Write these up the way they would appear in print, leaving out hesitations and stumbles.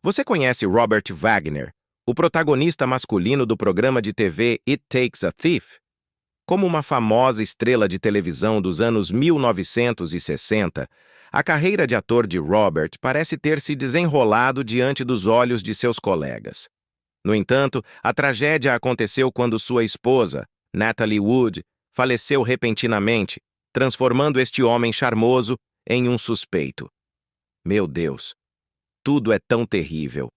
Você conhece Robert Wagner, o protagonista masculino do programa de TV It Takes a Thief? Como uma famosa estrela de televisão dos anos 1960, a carreira de ator de Robert parece ter se desenrolado diante dos olhos de seus colegas. No entanto, a tragédia aconteceu quando sua esposa, Natalie Wood, faleceu repentinamente, transformando este homem charmoso em um suspeito. Meu Deus, tudo é tão terrível.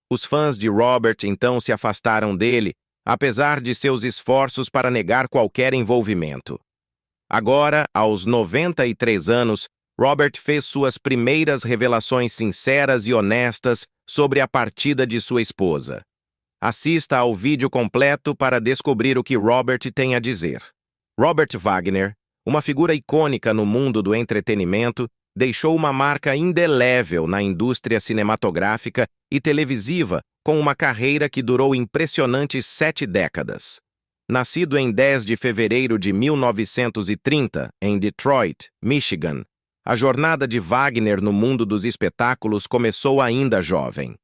Os fãs de Robert então se afastaram dele, apesar de seus esforços para negar qualquer envolvimento. Agora, aos 93 anos, Robert fez suas primeiras revelações sinceras e honestas sobre a partida de sua esposa. Assista ao vídeo completo para descobrir o que Robert tem a dizer. Robert Wagner, uma figura icônica no mundo do entretenimento, deixou uma marca indelével na indústria cinematográfica e televisiva com uma carreira que durou impressionantes 7 décadas. Nascido em 10 de fevereiro de 1930, em Detroit, Michigan, a jornada de Wagner no mundo dos espetáculos começou ainda jovem.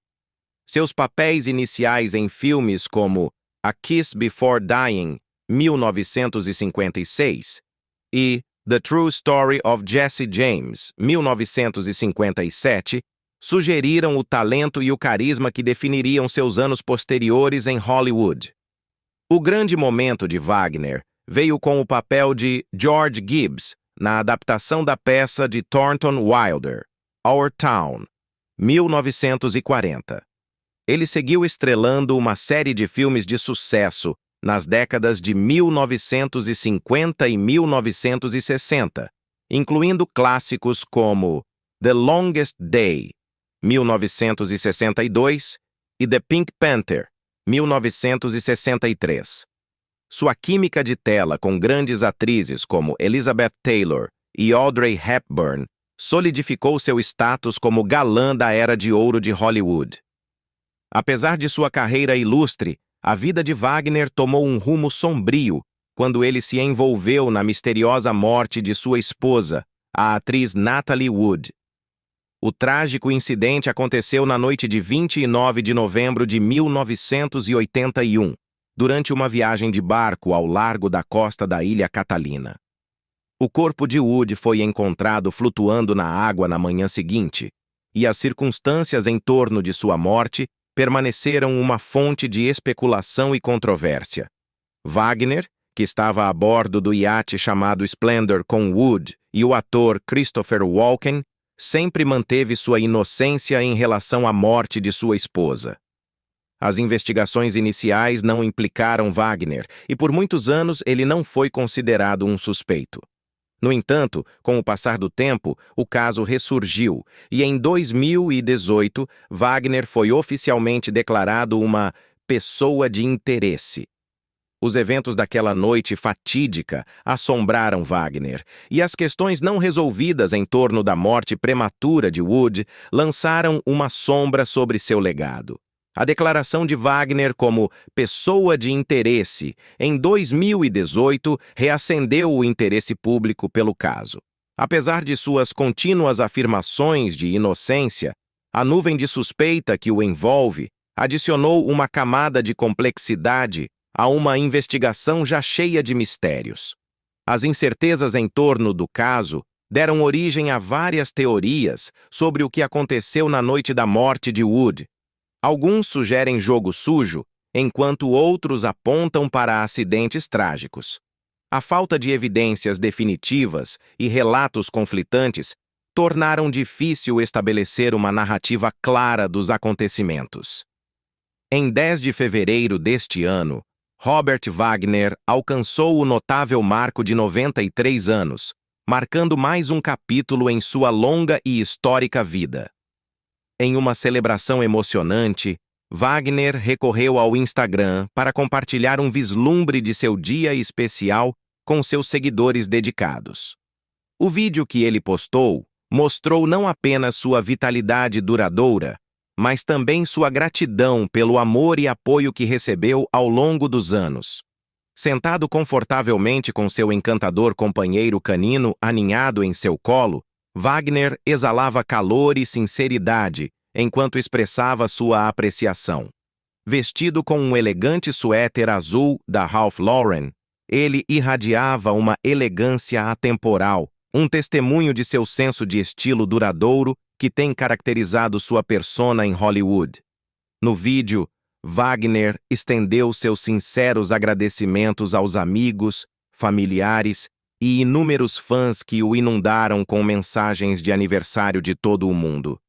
Seus papéis iniciais em filmes como A Kiss Before Dying, 1956, e The True Story of Jesse James, 1957, sugeriram o talento e o carisma que definiriam seus anos posteriores em Hollywood. O grande momento de Wagner veio com o papel de George Gibbs na adaptação da peça de Thornton Wilder, Our Town, 1940. Ele seguiu estrelando uma série de filmes de sucesso nas décadas de 1950 e 1960, incluindo clássicos como The Longest Day, 1962, e The Pink Panther, 1963. Sua química de tela com grandes atrizes como Elizabeth Taylor e Audrey Hepburn solidificou seu status como galã da era de ouro de Hollywood. Apesar de sua carreira ilustre, a vida de Wagner tomou um rumo sombrio quando ele se envolveu na misteriosa morte de sua esposa, a atriz Natalie Wood. O trágico incidente aconteceu na noite de 29 de novembro de 1981, durante uma viagem de barco ao largo da costa da Ilha Catalina. O corpo de Wood foi encontrado flutuando na água na manhã seguinte, e as circunstâncias em torno de sua morte permaneceram uma fonte de especulação e controvérsia. Wagner, que estava a bordo do iate chamado Splendor com Wood e o ator Christopher Walken, sempre manteve sua inocência em relação à morte de sua esposa. As investigações iniciais não implicaram Wagner e por muitos anos ele não foi considerado um suspeito. No entanto, com o passar do tempo, o caso ressurgiu e em 2018, Wagner foi oficialmente declarado uma pessoa de interesse. Os eventos daquela noite fatídica assombraram Wagner, e as questões não resolvidas em torno da morte prematura de Wood lançaram uma sombra sobre seu legado. A declaração de Wagner como pessoa de interesse em 2018 reacendeu o interesse público pelo caso. Apesar de suas contínuas afirmações de inocência, a nuvem de suspeita que o envolve adicionou uma camada de complexidade a uma investigação já cheia de mistérios. As incertezas em torno do caso deram origem a várias teorias sobre o que aconteceu na noite da morte de Wood. Alguns sugerem jogo sujo, enquanto outros apontam para acidentes trágicos. A falta de evidências definitivas e relatos conflitantes tornaram difícil estabelecer uma narrativa clara dos acontecimentos. Em 10 de fevereiro deste ano, Robert Wagner alcançou o notável marco de 93 anos, marcando mais um capítulo em sua longa e histórica vida. Em uma celebração emocionante, Wagner recorreu ao Instagram para compartilhar um vislumbre de seu dia especial com seus seguidores dedicados. O vídeo que ele postou mostrou não apenas sua vitalidade duradoura, mas também sua gratidão pelo amor e apoio que recebeu ao longo dos anos. Sentado confortavelmente com seu encantador companheiro canino aninhado em seu colo, Wagner exalava calor e sinceridade enquanto expressava sua apreciação. Vestido com um elegante suéter azul da Ralph Lauren, ele irradiava uma elegância atemporal, um testemunho de seu senso de estilo duradouro que tem caracterizado sua persona em Hollywood. No vídeo, Wagner estendeu seus sinceros agradecimentos aos amigos, familiares e inúmeros fãs que o inundaram com mensagens de aniversário de todo o mundo.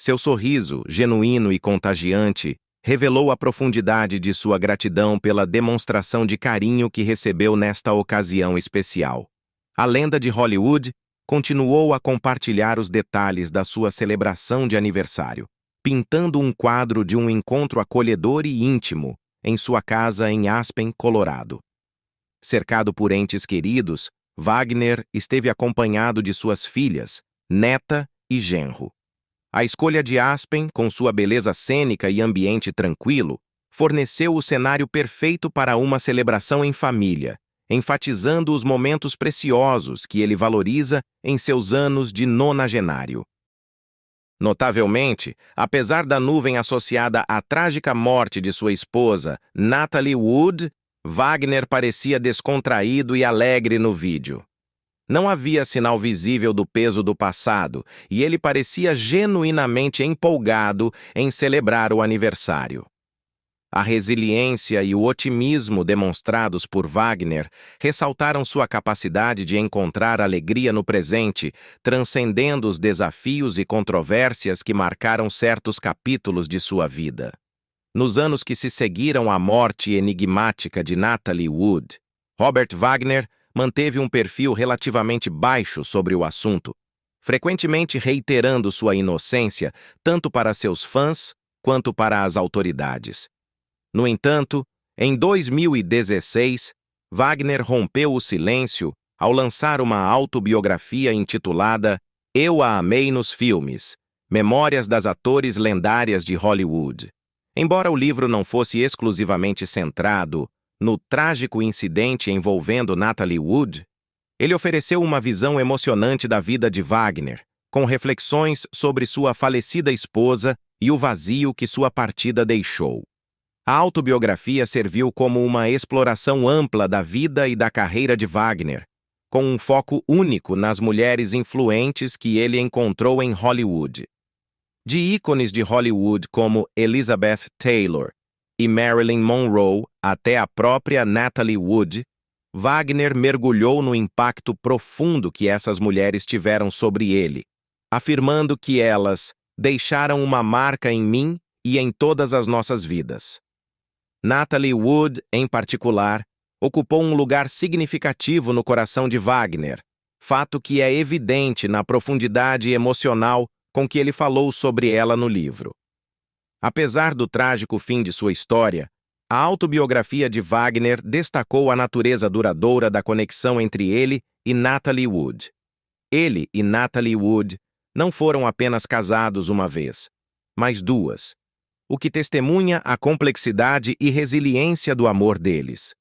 Seu sorriso, genuíno e contagiante, revelou a profundidade de sua gratidão pela demonstração de carinho que recebeu nesta ocasião especial. A lenda de Hollywood continuou a compartilhar os detalhes da sua celebração de aniversário, pintando um quadro de um encontro acolhedor e íntimo em sua casa em Aspen, Colorado. Cercado por entes queridos, Wagner esteve acompanhado de suas filhas, neta e genro. A escolha de Aspen, com sua beleza cênica e ambiente tranquilo, forneceu o cenário perfeito para uma celebração em família, enfatizando os momentos preciosos que ele valoriza em seus anos de nonagenário. Notavelmente, apesar da nuvem associada à trágica morte de sua esposa, Natalie Wood, Wagner parecia descontraído e alegre no vídeo. Não havia sinal visível do peso do passado e ele parecia genuinamente empolgado em celebrar o aniversário. A resiliência e o otimismo demonstrados por Wagner ressaltaram sua capacidade de encontrar alegria no presente, transcendendo os desafios e controvérsias que marcaram certos capítulos de sua vida. Nos anos que se seguiram à morte enigmática de Natalie Wood, Robert Wagner manteve um perfil relativamente baixo sobre o assunto, frequentemente reiterando sua inocência tanto para seus fãs quanto para as autoridades. No entanto, em 2016, Wagner rompeu o silêncio ao lançar uma autobiografia intitulada Eu a Amei nos Filmes, Memórias das Atores Lendárias de Hollywood. Embora o livro não fosse exclusivamente centrado no trágico incidente envolvendo Natalie Wood, ele ofereceu uma visão emocionante da vida de Wagner, com reflexões sobre sua falecida esposa e o vazio que sua partida deixou. A autobiografia serviu como uma exploração ampla da vida e da carreira de Wagner, com um foco único nas mulheres influentes que ele encontrou em Hollywood. De ícones de Hollywood como Elizabeth Taylor e Marilyn Monroe até a própria Natalie Wood, Wagner mergulhou no impacto profundo que essas mulheres tiveram sobre ele, afirmando que elas deixaram uma marca em mim e em todas as nossas vidas. Natalie Wood, em particular, ocupou um lugar significativo no coração de Wagner, fato que é evidente na profundidade emocional com que ele falou sobre ela no livro. Apesar do trágico fim de sua história, a autobiografia de Wagner destacou a natureza duradoura da conexão entre ele e Natalie Wood. Ele e Natalie Wood não foram apenas casados uma vez, mas duas, o que testemunha a complexidade e resiliência do amor deles.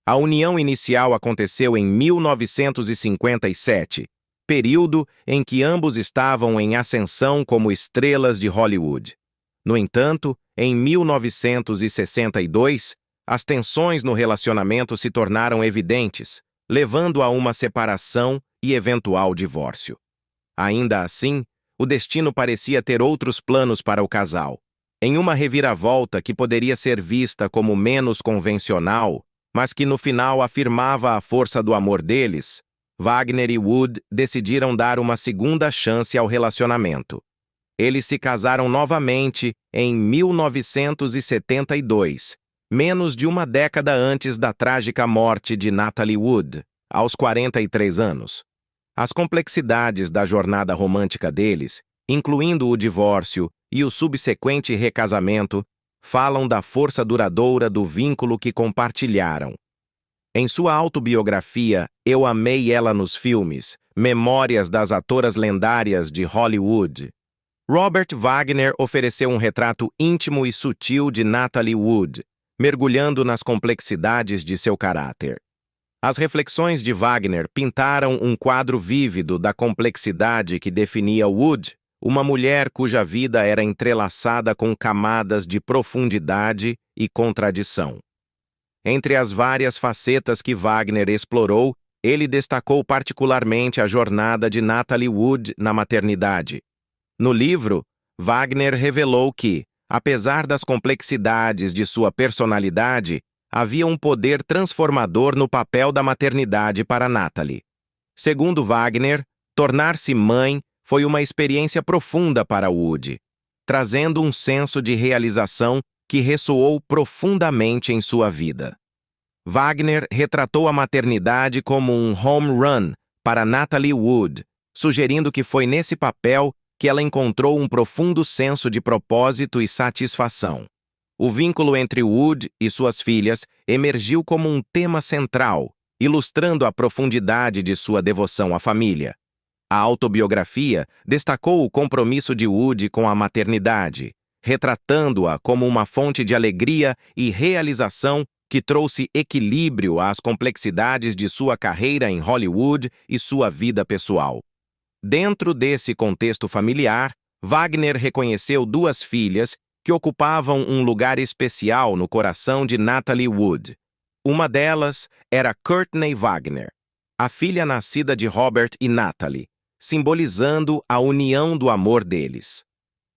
A união inicial aconteceu em 1957, período em que ambos estavam em ascensão como estrelas de Hollywood. No entanto, em 1962, as tensões no relacionamento se tornaram evidentes, levando a uma separação e eventual divórcio. Ainda assim, o destino parecia ter outros planos para o casal. Em uma reviravolta que poderia ser vista como menos convencional, mas que no final afirmava a força do amor deles, Wagner e Wood decidiram dar uma segunda chance ao relacionamento. Eles se casaram novamente em 1972, menos de uma década antes da trágica morte de Natalie Wood, aos 43 anos. As complexidades da jornada romântica deles, incluindo o divórcio e o subsequente recasamento, falam da força duradoura do vínculo que compartilharam. Em sua autobiografia Eu Amei Ela nos Filmes, Memórias das Atoras Lendárias de Hollywood, Robert Wagner ofereceu um retrato íntimo e sutil de Natalie Wood, mergulhando nas complexidades de seu caráter. As reflexões de Wagner pintaram um quadro vívido da complexidade que definia Wood, uma mulher cuja vida era entrelaçada com camadas de profundidade e contradição. Entre as várias facetas que Wagner explorou, ele destacou particularmente a jornada de Natalie Wood na maternidade. No livro, Wagner revelou que, apesar das complexidades de sua personalidade, havia um poder transformador no papel da maternidade para Natalie. Segundo Wagner, tornar-se mãe foi uma experiência profunda para Wood, trazendo um senso de realização que ressoou profundamente em sua vida. Wagner retratou a maternidade como um home run para Natalie Wood, sugerindo que foi nesse papel que ela encontrou um profundo senso de propósito e satisfação. O vínculo entre Wood e suas filhas emergiu como um tema central, ilustrando a profundidade de sua devoção à família. A autobiografia destacou o compromisso de Wood com a maternidade, retratando-a como uma fonte de alegria e realização que trouxe equilíbrio às complexidades de sua carreira em Hollywood e sua vida pessoal. Dentro desse contexto familiar, Wagner reconheceu duas filhas que ocupavam um lugar especial no coração de Natalie Wood. Uma delas era Courtney Wagner, a filha nascida de Robert e Natalie, simbolizando a união do amor deles.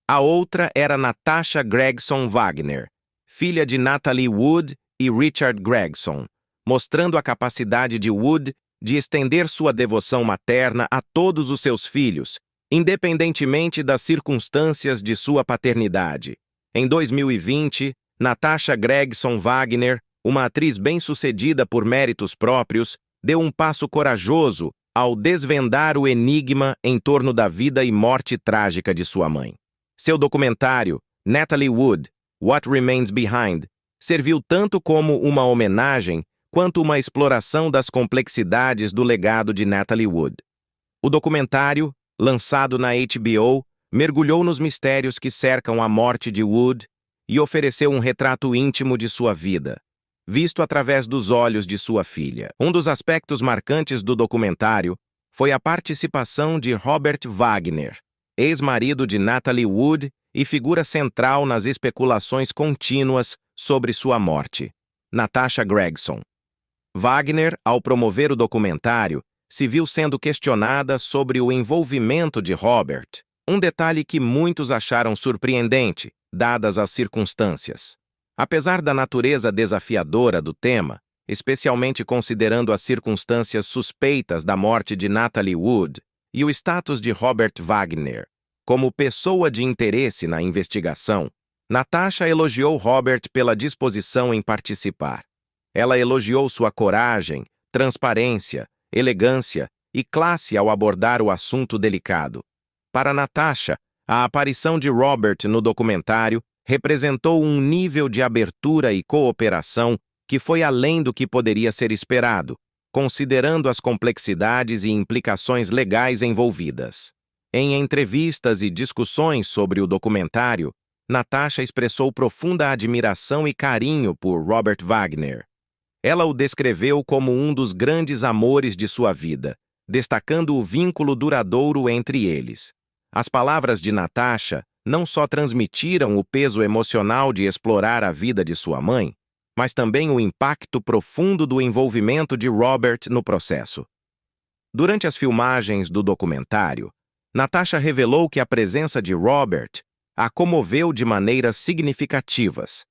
A outra era Natasha Gregson Wagner, filha de Natalie Wood e Richard Gregson, mostrando a capacidade de Wood de estender sua devoção materna a todos os seus filhos, independentemente das circunstâncias de sua paternidade. Em 2020, Natasha Gregson Wagner, uma atriz bem-sucedida por méritos próprios, deu um passo corajoso ao desvendar o enigma em torno da vida e morte trágica de sua mãe. Seu documentário, Natalie Wood, What Remains Behind, serviu tanto como uma homenagem quanto uma exploração das complexidades do legado de Natalie Wood. O documentário, lançado na HBO, mergulhou nos mistérios que cercam a morte de Wood e ofereceu um retrato íntimo de sua vida, visto através dos olhos de sua filha. Um dos aspectos marcantes do documentário foi a participação de Robert Wagner, ex-marido de Natalie Wood e figura central nas especulações contínuas sobre sua morte. Natasha Gregson. Wagner, ao promover o documentário, se viu sendo questionada sobre o envolvimento de Robert, um detalhe que muitos acharam surpreendente, dadas as circunstâncias. Apesar da natureza desafiadora do tema, especialmente considerando as circunstâncias suspeitas da morte de Natalie Wood e o status de Robert Wagner como pessoa de interesse na investigação, Natasha elogiou Robert pela disposição em participar. Ela elogiou sua coragem, transparência, elegância e classe ao abordar o assunto delicado. Para Natasha, a aparição de Robert no documentário representou um nível de abertura e cooperação que foi além do que poderia ser esperado, considerando as complexidades e implicações legais envolvidas. Em entrevistas e discussões sobre o documentário, Natasha expressou profunda admiração e carinho por Robert Wagner. Ela o descreveu como um dos grandes amores de sua vida, destacando o vínculo duradouro entre eles. As palavras de Natasha não só transmitiram o peso emocional de explorar a vida de sua mãe, mas também o impacto profundo do envolvimento de Robert no processo. Durante as filmagens do documentário, Natasha revelou que a presença de Robert a comoveu de maneiras significativas.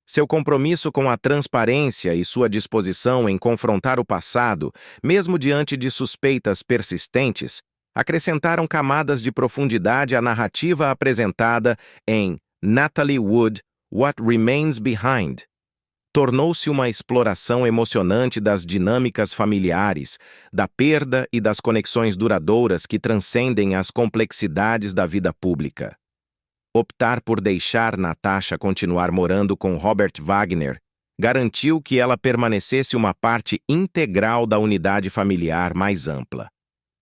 Seu compromisso com a transparência e sua disposição em confrontar o passado, mesmo diante de suspeitas persistentes, acrescentaram camadas de profundidade à narrativa apresentada em Natalie Wood, What Remains Behind. Tornou-se uma exploração emocionante das dinâmicas familiares, da perda e das conexões duradouras que transcendem as complexidades da vida pública. Optar por deixar Natasha continuar morando com Robert Wagner garantiu que ela permanecesse uma parte integral da unidade familiar mais ampla.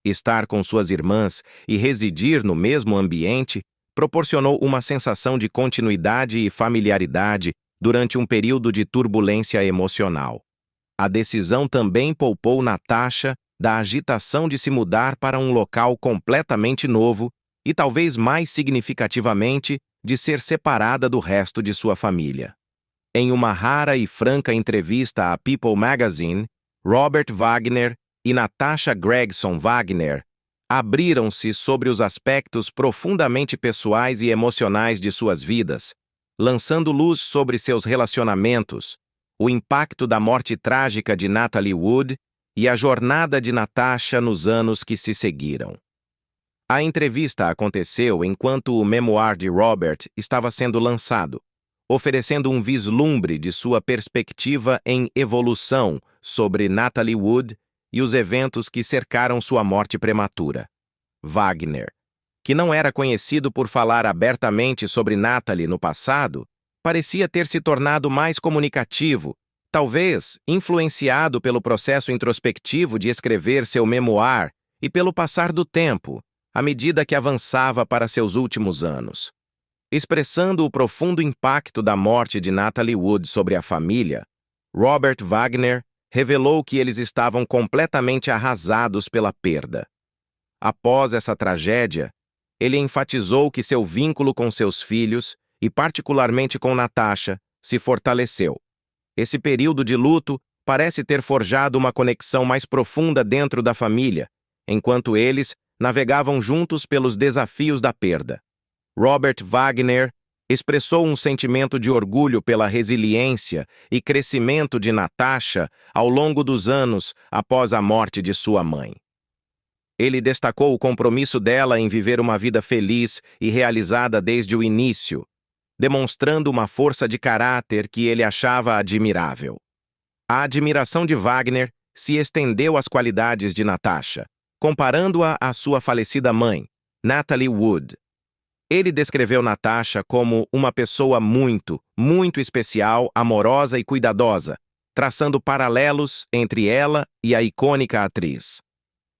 Estar com suas irmãs e residir no mesmo ambiente proporcionou uma sensação de continuidade e familiaridade durante um período de turbulência emocional. A decisão também poupou Natasha da agitação de se mudar para um local completamente novo e talvez mais significativamente, de ser separada do resto de sua família. Em uma rara e franca entrevista à People Magazine, Robert Wagner e Natasha Gregson Wagner abriram-se sobre os aspectos profundamente pessoais e emocionais de suas vidas, lançando luz sobre seus relacionamentos, o impacto da morte trágica de Natalie Wood e a jornada de Natasha nos anos que se seguiram. A entrevista aconteceu enquanto o memoir de Robert estava sendo lançado, oferecendo um vislumbre de sua perspectiva em evolução sobre Natalie Wood e os eventos que cercaram sua morte prematura. Wagner, que não era conhecido por falar abertamente sobre Natalie no passado, parecia ter se tornado mais comunicativo, talvez influenciado pelo processo introspectivo de escrever seu memoir e pelo passar do tempo, à medida que avançava para seus últimos anos. Expressando o profundo impacto da morte de Natalie Wood sobre a família, Robert Wagner revelou que eles estavam completamente arrasados pela perda. Após essa tragédia, ele enfatizou que seu vínculo com seus filhos, e particularmente com Natasha, se fortaleceu. Esse período de luto parece ter forjado uma conexão mais profunda dentro da família, enquanto eles navegavam juntos pelos desafios da perda. Robert Wagner expressou um sentimento de orgulho pela resiliência e crescimento de Natasha ao longo dos anos após a morte de sua mãe. Ele destacou o compromisso dela em viver uma vida feliz e realizada desde o início, demonstrando uma força de caráter que ele achava admirável. A admiração de Wagner se estendeu às qualidades de Natasha, comparando-a à sua falecida mãe, Natalie Wood. Ele descreveu Natasha como uma pessoa muito especial, amorosa e cuidadosa, traçando paralelos entre ela e a icônica atriz.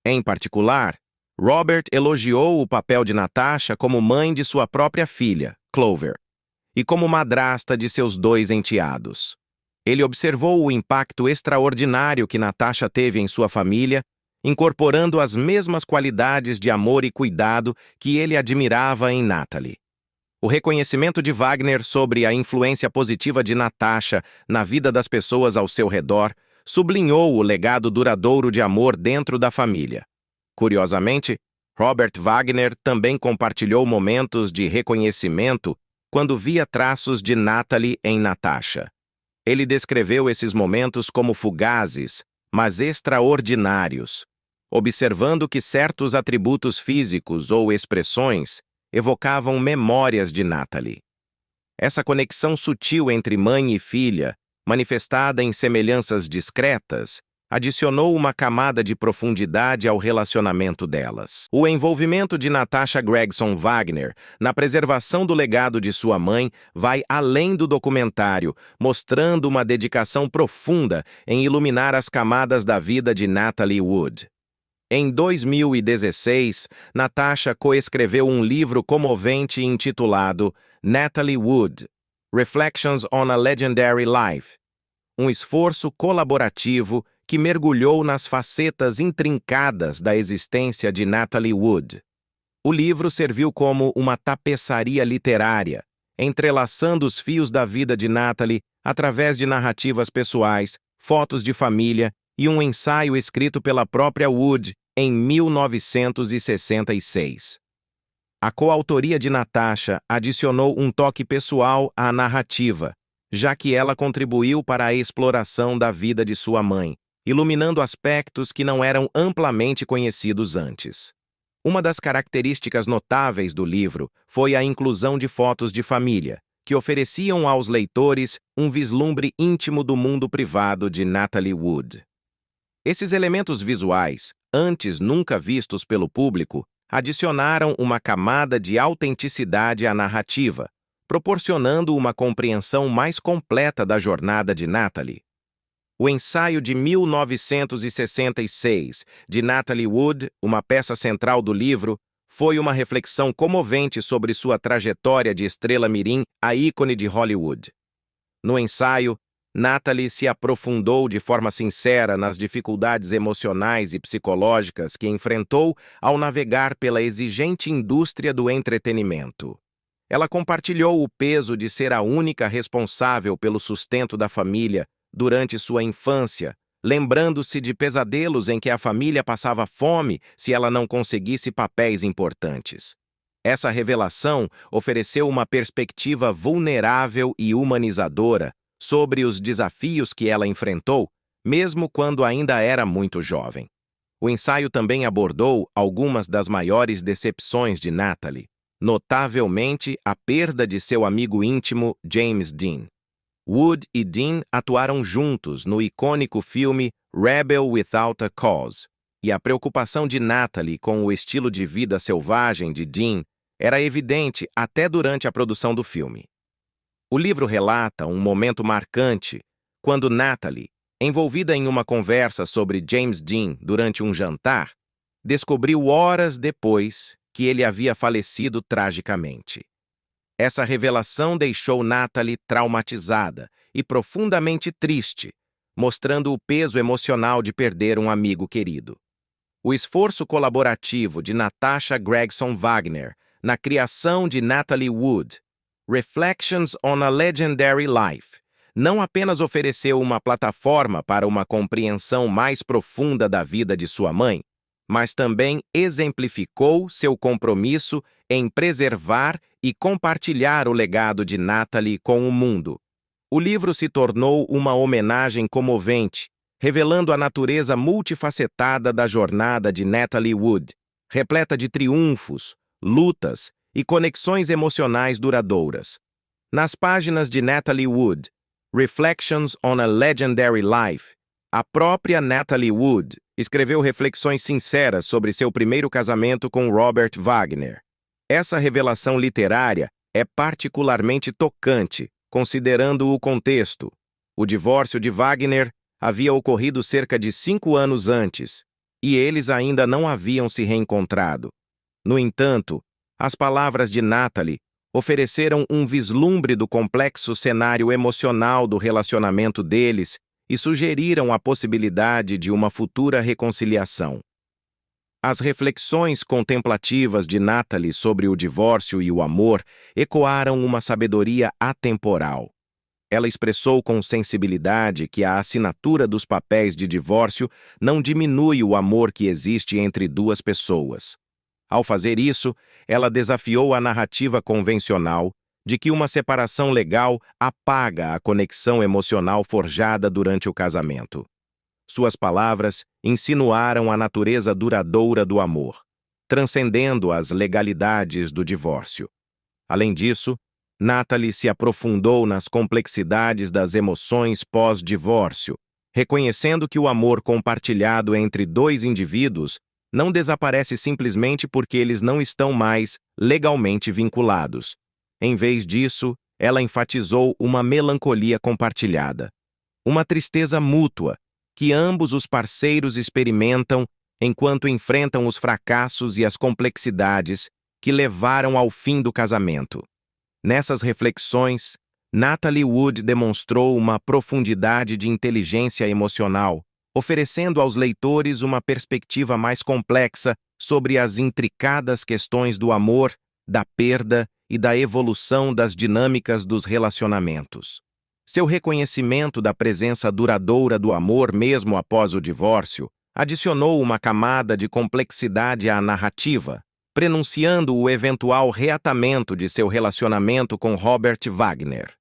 Em particular, Robert elogiou o papel de Natasha como mãe de sua própria filha, Clover, e como madrasta de seus 2 enteados. Ele observou o impacto extraordinário que Natasha teve em sua família, incorporando as mesmas qualidades de amor e cuidado que ele admirava em Natalie. O reconhecimento de Wagner sobre a influência positiva de Natasha na vida das pessoas ao seu redor sublinhou o legado duradouro de amor dentro da família. Curiosamente, Robert Wagner também compartilhou momentos de reconhecimento quando via traços de Natalie em Natasha. Ele descreveu esses momentos como fugazes, mas extraordinários, observando que certos atributos físicos ou expressões evocavam memórias de Natalie. Essa conexão sutil entre mãe e filha, manifestada em semelhanças discretas, adicionou uma camada de profundidade ao relacionamento delas. O envolvimento de Natasha Gregson Wagner na preservação do legado de sua mãe vai além do documentário, mostrando uma dedicação profunda em iluminar as camadas da vida de Natalie Wood. Em 2016, Natasha coescreveu um livro comovente intitulado Natalie Wood, Reflections on a Legendary Life, um esforço colaborativo que mergulhou nas facetas intrincadas da existência de Natalie Wood. O livro serviu como uma tapeçaria literária, entrelaçando os fios da vida de Natalie através de narrativas pessoais, fotos de família e um ensaio escrito pela própria Wood em 1966. A coautoria de Natasha adicionou um toque pessoal à narrativa, já que ela contribuiu para a exploração da vida de sua mãe, iluminando aspectos que não eram amplamente conhecidos antes. Uma das características notáveis do livro foi a inclusão de fotos de família, que ofereciam aos leitores um vislumbre íntimo do mundo privado de Natalie Wood. Esses elementos visuais, antes nunca vistos pelo público, adicionaram uma camada de autenticidade à narrativa, proporcionando uma compreensão mais completa da jornada de Natalie. O ensaio de 1966 de Natalie Wood, uma peça central do livro, foi uma reflexão comovente sobre sua trajetória de estrela mirim, a ícone de Hollywood. No ensaio, Natalie se aprofundou de forma sincera nas dificuldades emocionais e psicológicas que enfrentou ao navegar pela exigente indústria do entretenimento. Ela compartilhou o peso de ser a única responsável pelo sustento da família durante sua infância, lembrando-se de pesadelos em que a família passava fome se ela não conseguisse papéis importantes. Essa revelação ofereceu uma perspectiva vulnerável e humanizadora sobre os desafios que ela enfrentou, mesmo quando ainda era muito jovem. O ensaio também abordou algumas das maiores decepções de Natalie, notavelmente a perda de seu amigo íntimo James Dean. Wood e Dean atuaram juntos no icônico filme Rebel Without a Cause, e a preocupação de Natalie com o estilo de vida selvagem de Dean era evidente até durante a produção do filme. O livro relata um momento marcante quando Natalie, envolvida em uma conversa sobre James Dean durante um jantar, descobriu horas depois que ele havia falecido tragicamente. Essa revelação deixou Natalie traumatizada e profundamente triste, mostrando o peso emocional de perder um amigo querido. O esforço colaborativo de Natasha Gregson Wagner na criação de Natalie Wood, Reflections on a Legendary Life, não apenas ofereceu uma plataforma para uma compreensão mais profunda da vida de sua mãe, mas também exemplificou seu compromisso em preservar e compartilhar o legado de Natalie com o mundo. O livro se tornou uma homenagem comovente, revelando a natureza multifacetada da jornada de Natalie Wood, repleta de triunfos, lutas e conexões emocionais duradouras. Nas páginas de Natalie Wood, Reflections on a Legendary Life, a própria Natalie Wood escreveu reflexões sinceras sobre seu primeiro casamento com Robert Wagner. Essa revelação literária é particularmente tocante, considerando o contexto. O divórcio de Wagner havia ocorrido cerca de 5 anos antes, e eles ainda não haviam se reencontrado. No entanto, as palavras de Natalie ofereceram um vislumbre do complexo cenário emocional do relacionamento deles e sugeriram a possibilidade de uma futura reconciliação. As reflexões contemplativas de Natalie sobre o divórcio e o amor ecoaram uma sabedoria atemporal. Ela expressou com sensibilidade que a assinatura dos papéis de divórcio não diminui o amor que existe entre duas pessoas. Ao fazer isso, ela desafiou a narrativa convencional de que uma separação legal apaga a conexão emocional forjada durante o casamento. Suas palavras insinuaram a natureza duradoura do amor, transcendendo as legalidades do divórcio. Além disso, Natalie se aprofundou nas complexidades das emoções pós-divórcio, reconhecendo que o amor compartilhado entre dois indivíduos não desaparece simplesmente porque eles não estão mais legalmente vinculados. Em vez disso, ela enfatizou uma melancolia compartilhada, uma tristeza mútua que ambos os parceiros experimentam enquanto enfrentam os fracassos e as complexidades que levaram ao fim do casamento. Nessas reflexões, Natalie Wood demonstrou uma profundidade de inteligência emocional, oferecendo aos leitores uma perspectiva mais complexa sobre as intricadas questões do amor, da perda e da evolução das dinâmicas dos relacionamentos. Seu reconhecimento da presença duradoura do amor mesmo após o divórcio adicionou uma camada de complexidade à narrativa, prenunciando o eventual reatamento de seu relacionamento com Robert Wagner.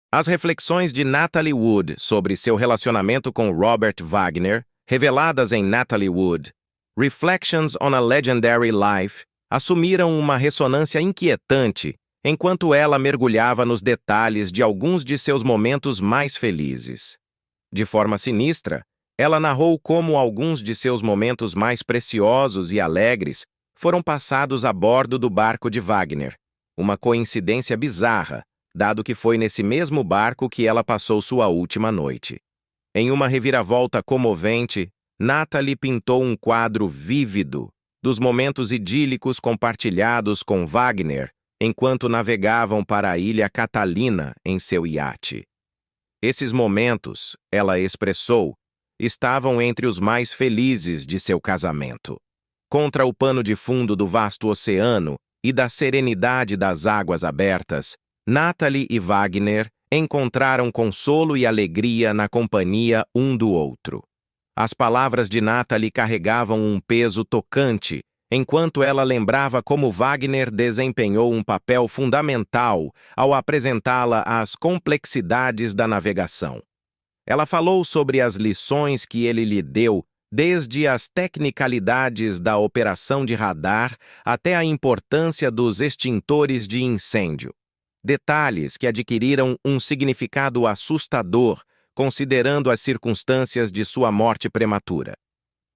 As reflexões de Natalie Wood sobre seu relacionamento com Robert Wagner, reveladas em Natalie Wood, Reflections on a Legendary Life, assumiram uma ressonância inquietante enquanto ela mergulhava nos detalhes de alguns de seus momentos mais felizes. De forma sinistra, ela narrou como alguns de seus momentos mais preciosos e alegres foram passados a bordo do barco de Wagner, uma coincidência bizarra, dado que foi nesse mesmo barco que ela passou sua última noite. Em uma reviravolta comovente, Natalie pintou um quadro vívido dos momentos idílicos compartilhados com Wagner enquanto navegavam para a ilha Catalina em seu iate. Esses momentos, ela expressou, estavam entre os mais felizes de seu casamento. Contra o pano de fundo do vasto oceano e da serenidade das águas abertas, Natalie e Wagner encontraram consolo e alegria na companhia um do outro. As palavras de Natalie carregavam um peso tocante, enquanto ela lembrava como Wagner desempenhou um papel fundamental ao apresentá-la às complexidades da navegação. Ela falou sobre as lições que ele lhe deu, desde as tecnicalidades da operação de radar até a importância dos extintores de incêndio. Detalhes que adquiriram um significado assustador, considerando as circunstâncias de sua morte prematura.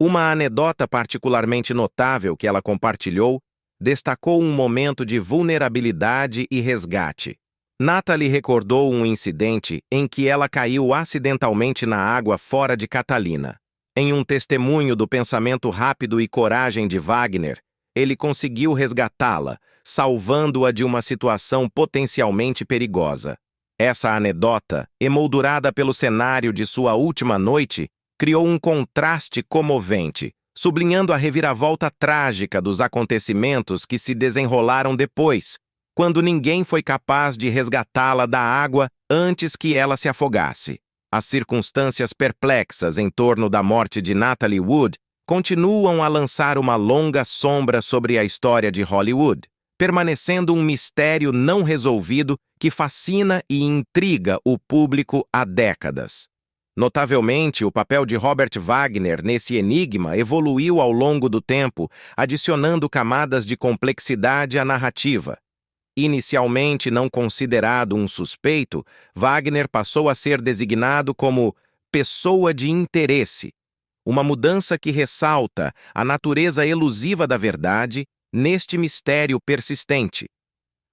Uma anedota particularmente notável que ela compartilhou destacou um momento de vulnerabilidade e resgate. Natalie recordou um incidente em que ela caiu acidentalmente na água fora de Catalina. Em um testemunho do pensamento rápido e coragem de Wagner, ele conseguiu resgatá-la, salvando-a de uma situação potencialmente perigosa. Essa anedota, emoldurada pelo cenário de sua última noite, criou um contraste comovente, sublinhando a reviravolta trágica dos acontecimentos que se desenrolaram depois, quando ninguém foi capaz de resgatá-la da água antes que ela se afogasse. As circunstâncias perplexas em torno da morte de Natalie Wood continuam a lançar uma longa sombra sobre a história de Hollywood, permanecendo um mistério não resolvido que fascina e intriga o público há décadas. Notavelmente, o papel de Robert Wagner nesse enigma evoluiu ao longo do tempo, adicionando camadas de complexidade à narrativa. Inicialmente não considerado um suspeito, Wagner passou a ser designado como pessoa de interesse, uma mudança que ressalta a natureza elusiva da verdade neste mistério persistente.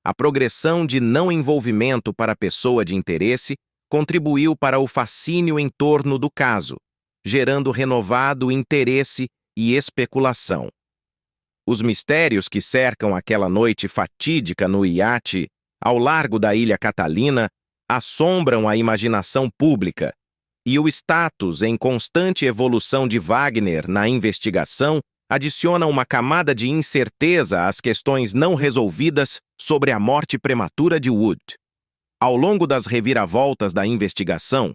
A progressão de não envolvimento para pessoa de interesse contribuiu para o fascínio em torno do caso, gerando renovado interesse e especulação. Os mistérios que cercam aquela noite fatídica no iate, ao largo da ilha Catalina, assombram a imaginação pública, e o status em constante evolução de Wagner na investigação adiciona uma camada de incerteza às questões não resolvidas sobre a morte prematura de Wood. Ao longo das reviravoltas da investigação,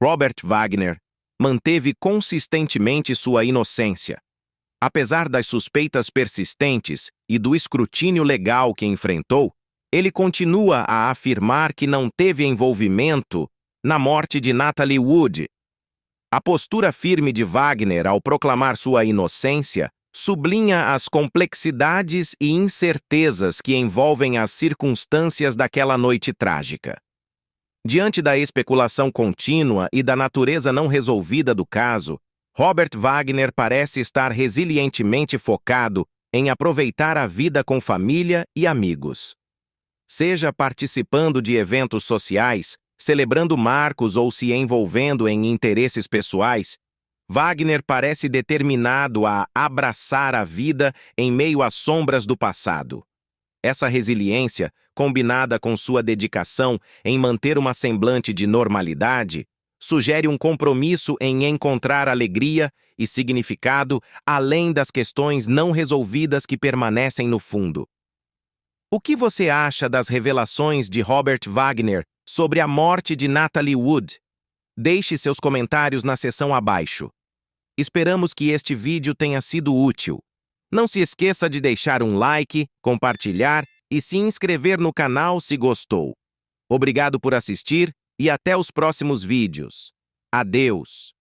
Robert Wagner manteve consistentemente sua inocência. Apesar das suspeitas persistentes e do escrutínio legal que enfrentou, ele continua a afirmar que não teve envolvimento na morte de Natalie Wood. A postura firme de Wagner ao proclamar sua inocência sublinha as complexidades e incertezas que envolvem as circunstâncias daquela noite trágica. Diante da especulação contínua e da natureza não resolvida do caso, Robert Wagner parece estar resilientemente focado em aproveitar a vida com família e amigos. Seja participando de eventos sociais, celebrando marcos ou se envolvendo em interesses pessoais, Wagner parece determinado a abraçar a vida em meio às sombras do passado. Essa resiliência, combinada com sua dedicação em manter uma semblante de normalidade, sugere um compromisso em encontrar alegria e significado além das questões não resolvidas que permanecem no fundo. O que você acha das revelações de Robert Wagner sobre a morte de Natalie Wood? Deixe seus comentários na seção abaixo. Esperamos que este vídeo tenha sido útil. Não se esqueça de deixar um like, compartilhar e se inscrever no canal se gostou. Obrigado por assistir e até os próximos vídeos. Adeus!